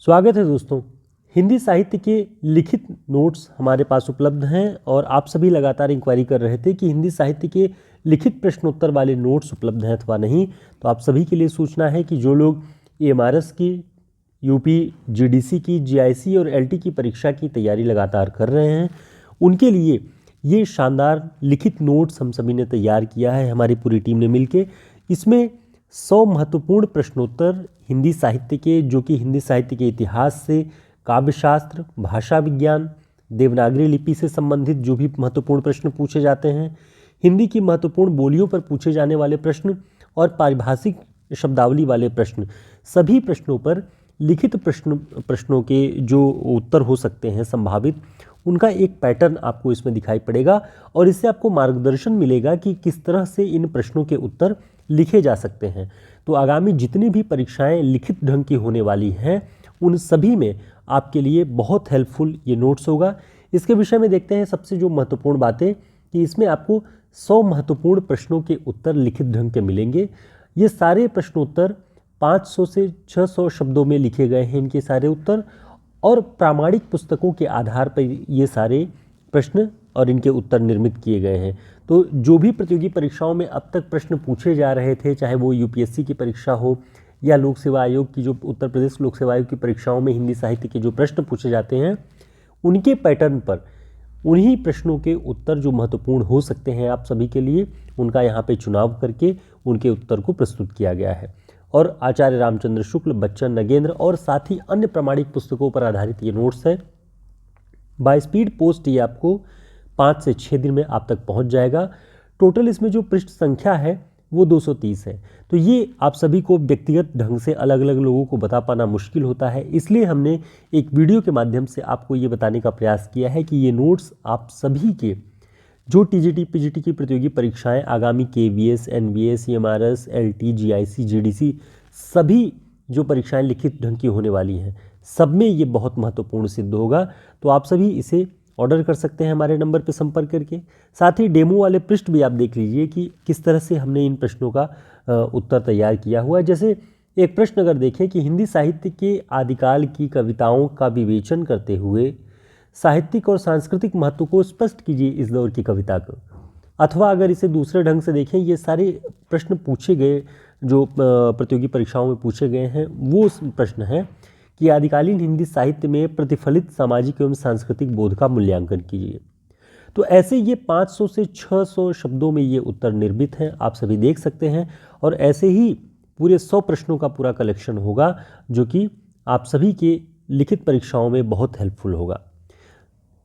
स्वागत है दोस्तों। हिंदी साहित्य के लिखित नोट्स हमारे पास उपलब्ध हैं और आप सभी लगातार इंक्वायरी कर रहे थे कि हिंदी साहित्य के लिखित प्रश्नोत्तर वाले नोट्स उपलब्ध हैं अथवा नहीं। तो आप सभी के लिए सूचना है कि जो लोग AMRS की, यूपी GDC की, GIC और LT की परीक्षा की तैयारी लगातार कर रहे हैं, उनके लिए ये शानदार लिखित नोट्स हम सभी ने तैयार किया है हमारी पूरी टीम ने मिलके। इसमें 100 महत्वपूर्ण प्रश्नोत्तर हिंदी साहित्य के, जो कि हिंदी साहित्य के इतिहास से, काव्यशास्त्र, भाषा विज्ञान, देवनागरी लिपि से संबंधित जो भी महत्वपूर्ण प्रश्न पूछे जाते हैं, हिंदी की महत्वपूर्ण बोलियों पर पूछे जाने वाले प्रश्न और पारिभाषिक शब्दावली वाले प्रश्न, सभी प्रश्नों पर लिखित प्रश्नों के जो उत्तर हो सकते हैं संभावित, उनका एक पैटर्न आपको इसमें दिखाई पड़ेगा और इससे आपको मार्गदर्शन मिलेगा कि किस तरह से इन प्रश्नों के उत्तर लिखे जा सकते हैं। तो आगामी जितनी भी परीक्षाएं लिखित ढंग की होने वाली हैं, उन सभी में आपके लिए बहुत हेल्पफुल ये नोट्स होगा। इसके विषय में देखते हैं सबसे जो महत्वपूर्ण बातें कि इसमें आपको 100 महत्वपूर्ण प्रश्नों के उत्तर लिखित ढंग के मिलेंगे। ये सारे प्रश्नोत्तर 500 से 600 शब्दों में लिखे गए हैं इनके सारे उत्तर, और प्रामाणिक पुस्तकों के आधार पर ये सारे प्रश्न और इनके उत्तर निर्मित किए गए हैं। तो जो भी प्रतियोगी परीक्षाओं में अब तक प्रश्न पूछे जा रहे थे, चाहे वो UPSC की परीक्षा हो या लोक सेवा आयोग की, जो उत्तर प्रदेश लोक सेवा आयोग की परीक्षाओं में हिंदी साहित्य के जो प्रश्न पूछे जाते हैं, उनके पैटर्न पर उन्हीं प्रश्नों के उत्तर जो महत्वपूर्ण हो सकते हैं आप सभी के लिए, उनका यहाँ पे चुनाव करके उनके उत्तर को प्रस्तुत किया गया है। और आचार्य रामचंद्र शुक्ल, बच्चन नगेंद्र और साथ ही अन्य प्रामाणिक पुस्तकों पर आधारित ये नोट्स है। बाय स्पीड पोस्ट ये आपको 5 से 6 दिन में आप तक पहुंच जाएगा। टोटल इसमें जो पृष्ठ संख्या है वो 230 है। तो ये आप सभी को व्यक्तिगत ढंग से अलग अलग लोगों को बता पाना मुश्किल होता है, इसलिए हमने एक वीडियो के माध्यम से आपको ये बताने का प्रयास किया है कि ये नोट्स आप सभी के जो TGT PGT की प्रतियोगी परीक्षाएं आगामी KVS, NVS, AMRS, LT, GIC, GDC सभी जो परीक्षाएं लिखित ढंग की होने वाली हैं, सब में ये बहुत महत्वपूर्ण सिद्ध होगा। तो आप सभी इसे ऑर्डर कर सकते हैं हमारे नंबर पर संपर्क करके। साथ ही डेमो वाले पृष्ठ भी आप देख लीजिए कि किस तरह से हमने इन प्रश्नों का उत्तर तैयार किया हुआ है। जैसे एक प्रश्न अगर देखें कि हिंदी साहित्य के आदिकाल की कविताओं का विवेचन करते हुए साहित्यिक और सांस्कृतिक महत्व को स्पष्ट कीजिए इस दौर की कविता को। अथवा अगर इसे दूसरे ढंग से देखें, ये सारे प्रश्न पूछे गए जो प्रतियोगी परीक्षाओं में पूछे गए हैं, वो प्रश्न है कि आदिकालीन हिंदी साहित्य में प्रतिफलित सामाजिक एवं सांस्कृतिक बोध का मूल्यांकन कीजिए। तो ऐसे ये 500 से 600 शब्दों में ये उत्तर निर्मित हैं, आप सभी देख सकते हैं। और ऐसे ही पूरे 100 प्रश्नों का पूरा कलेक्शन होगा, जो कि आप सभी के लिखित परीक्षाओं में बहुत हेल्पफुल होगा।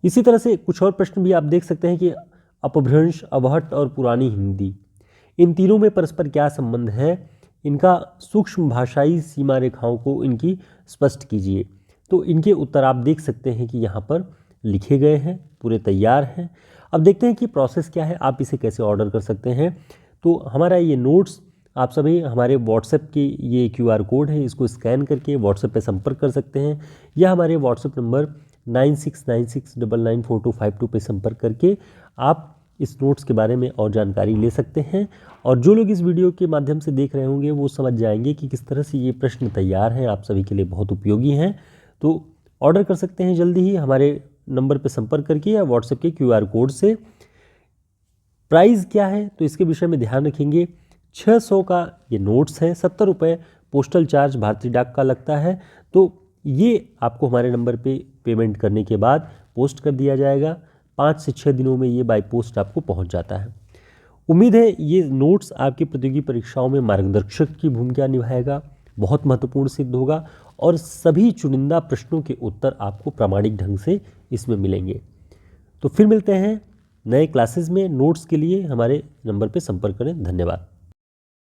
इसी तरह से कुछ और प्रश्न भी आप देख सकते हैं कि अपभ्रंश, अवहट्ट और पुरानी हिंदी, इन तीनों में परस्पर क्या संबंध है, इनका सूक्ष्म भाषाई सीमा रेखाओं को इनकी स्पष्ट कीजिए। तो इनके उत्तर आप देख सकते हैं कि यहाँ पर लिखे गए हैं, पूरे तैयार हैं। अब देखते हैं कि प्रोसेस क्या है, आप इसे कैसे ऑर्डर कर सकते हैं। तो हमारा ये नोट्स आप सभी हमारे व्हाट्सएप की ये QR कोड है, इसको स्कैन करके व्हाट्सएप पे संपर्क कर सकते हैं, या हमारे व्हाट्सएप नंबर 9696994252 पे संपर्क करके आप इस नोट्स के बारे में और जानकारी ले सकते हैं। और जो लोग इस वीडियो के माध्यम से देख रहे होंगे वो समझ जाएंगे कि किस तरह से ये प्रश्न तैयार हैं, आप सभी के लिए बहुत उपयोगी हैं। तो ऑर्डर कर सकते हैं जल्दी ही हमारे नंबर पर संपर्क करके या व्हाट्सएप के QR कोड से। प्राइस क्या है तो इसके विषय में ध्यान रखेंगे। 600 का ये नोट्स है, 70 रुपये पोस्टल चार्ज भारतीय डाक का लगता है। तो ये आपको हमारे नंबर पे पेमेंट करने के बाद पोस्ट कर दिया जाएगा। 5 से 6 दिनों में ये बाय पोस्ट आपको पहुंच जाता है। उम्मीद है ये नोट्स आपकी प्रतियोगी परीक्षाओं में मार्गदर्शक की भूमिका निभाएगा, बहुत महत्वपूर्ण सिद्ध होगा और सभी चुनिंदा प्रश्नों के उत्तर आपको प्रामाणिक ढंग से इसमें मिलेंगे। तो फिर मिलते हैं नए क्लासेस में। नोट्स के लिए हमारे नंबर पर संपर्क करें। धन्यवाद।